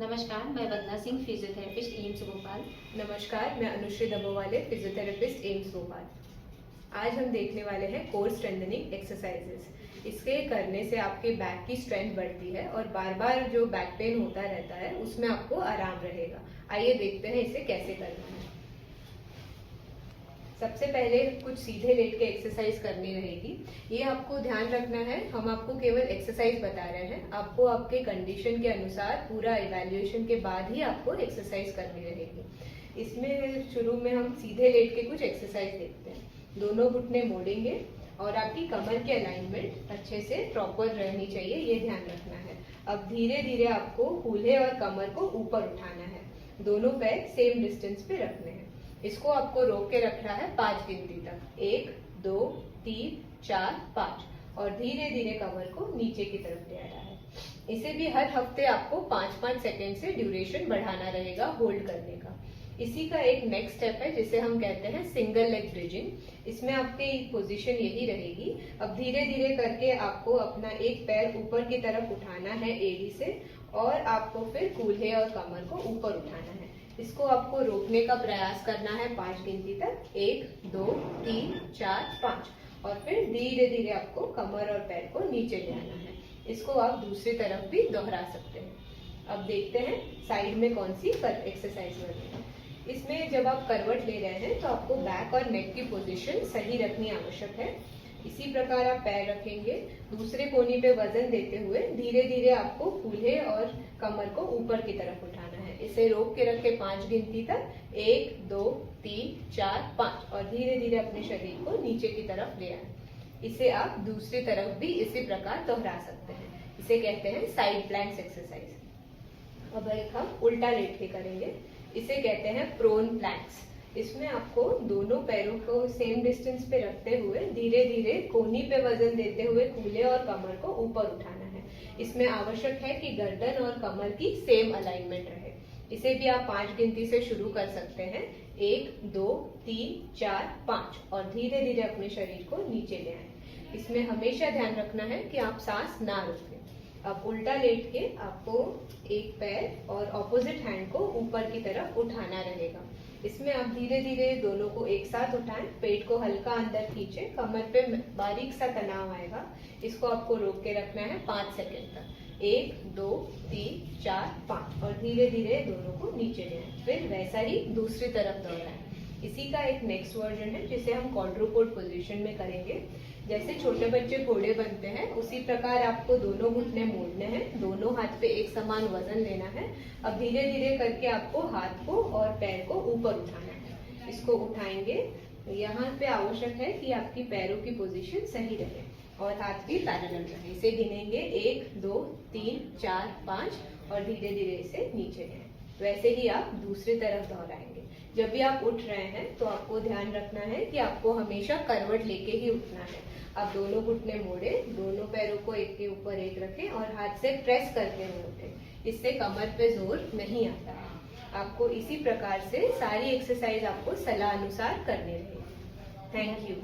नमस्कार, मैं वंदना Singh, physiotherapist AIIMS Bhopal. नमस्कार, मैं अनुश्री दबोवाले, फिजियोथेरेपिस्ट एम्स भोपाल। आज हम देखने वाले हैं कोर स्ट्रेंथनिंग एक्सरसाइजेस। इसके करने से आपके बैक की स्ट्रेंथ बढ़ती है और बार बार जो बैक पेन होता रहता है उसमें आपको आराम रहेगा। आइए देखते हैं इसे कैसे करना है। सबसे पहले कुछ सीधे लेट के एक्सरसाइज करनी रहेगी। ये आपको ध्यान रखना है, हम आपको केवल एक्सरसाइज बता रहे हैं। आपको आपके कंडीशन के अनुसार पूरा इवैल्यूएशन के बाद ही आपको एक्सरसाइज करनी रहेगी। इसमें शुरू में हम सीधे लेट के कुछ एक्सरसाइज देखते हैं। दोनों घुटने मोड़ेंगे और आपकी कमर की अलाइनमेंट अच्छे से प्रॉपर रहनी चाहिए, ये ध्यान रखना है। अब धीरे धीरे आपको कूल्हे और कमर को ऊपर उठाना है। दोनों पैर सेम डिस्टेंस पे रखने हैं। इसको आपको रोक के रखना है 5 गिनती तक। 1, 2, 3, 4, 5 और धीरे धीरे कमर को नीचे की तरफ ले आना है। इसे भी हर हफ्ते आपको 5-5 सेकेंड से ड्यूरेशन बढ़ाना रहेगा होल्ड करने का। इसी का एक नेक्स्ट स्टेप है जिसे हम कहते हैं सिंगल लेग ब्रिजिंग। इसमें आपकी पोजीशन यही रहेगी। अब धीरे धीरे करके आपको अपना एक पैर ऊपर की तरफ उठाना है एड़ी से और आपको फिर कूल्हे और कमर को ऊपर उठाना है। इसको आपको रोकने का प्रयास करना है 5 गिनती तक। 1, 2, 3, 4, 5 और फिर धीरे धीरे आपको कमर और पैर को नीचे ले आना है। इसको आप दूसरी तरफ भी दोहरा सकते हैं। अब देखते हैं साइड में कौन सी एक्सरसाइज करनी है। इसमें जब आप करवट ले रहे हैं तो आपको बैक और नेक की पोजीशन सही रखनी आवश्यक है। इसी प्रकार आप पैर रखेंगे। दूसरे कोनी पे वजन देते हुए धीरे धीरे आपको कूल्हे और कमर को ऊपर की तरफ उठाना है। इसे रोक के रखे 5 गिनती तक। 1, 2, 3, 4, 5 और धीरे धीरे अपने शरीर को नीचे की तरफ ले आए। इसे आप दूसरी तरफ भी इसी प्रकार दोहरा सकते हैं। इसे कहते हैं साइड प्लैंक्स एक्सरसाइज। अब एक हम उल्टा लेट के करेंगे। इसे कहते हैं प्रोन प्लैंक्स। इसमें आपको दोनों पैरों को सेम डिस्टेंस पे रखते हुए धीरे धीरे कोहनी पे वजन देते हुए कूल्हे और कमर को ऊपर उठाना है। इसमें आवश्यक है कि गर्दन और कमर की सेम अलाइनमेंट रहे। इसे भी आप 5 गिनती से शुरू कर सकते हैं। 1, 2, 3, 4, 5 और धीरे धीरे अपने शरीर को नीचे ले आए। इसमें हमेशा ध्यान रखना है कि आप सांस ना रोकें। अब उल्टा लेट के आपको एक पैर और ऑपोजिट हैंड को ऊपर की तरफ उठाना रहेगा। इसमें आप धीरे धीरे दोनों को एक साथ उठाएं, पेट को हल्का अंदर खींचें, कमर पे बारीक सा तनाव आएगा। इसको आपको रोक के रखना है 5 सेकेंड तक। 1, 2, 3, 4, 5 और धीरे धीरे दोनों को नीचे ले आए। फिर वैसा ही दूसरी तरफ दोहराएं। इसी का एक नेक्स्ट वर्जन है जिसे हम क्वाड्रुपोड पोजीशन में करेंगे। जैसे छोटे बच्चे घोड़े बनते हैं उसी प्रकार आपको दोनों घुटने मोड़ने हैं, दोनों हाथ पे एक समान वजन लेना है। अब धीरे धीरे करके आपको हाथ को और पैर को ऊपर उठाना है। इसको उठाएंगे। यहाँ पे आवश्यक है कि आपकी पैरों की पोजीशन सही रहे और हाथ भी पैरेलल रहे। इसे गिनेंगे 1, 2, 3, 4, 5 और धीरे धीरे इसे नीचे लें। वैसे ही आप दूसरी तरफ दोहराएंगे। जब भी आप उठ रहे हैं तो आपको ध्यान रखना है कि आपको हमेशा करवट लेके ही उठना है। आप दोनों घुटने मोड़े, दोनों पैरों को एक के ऊपर एक रखें और हाथ से प्रेस करते हुए उठें। इससे कमर पे जोर नहीं आता। आपको इसी प्रकार से सारी एक्सरसाइज आपको सलाह अनुसार करनी रहेगी। Thank you.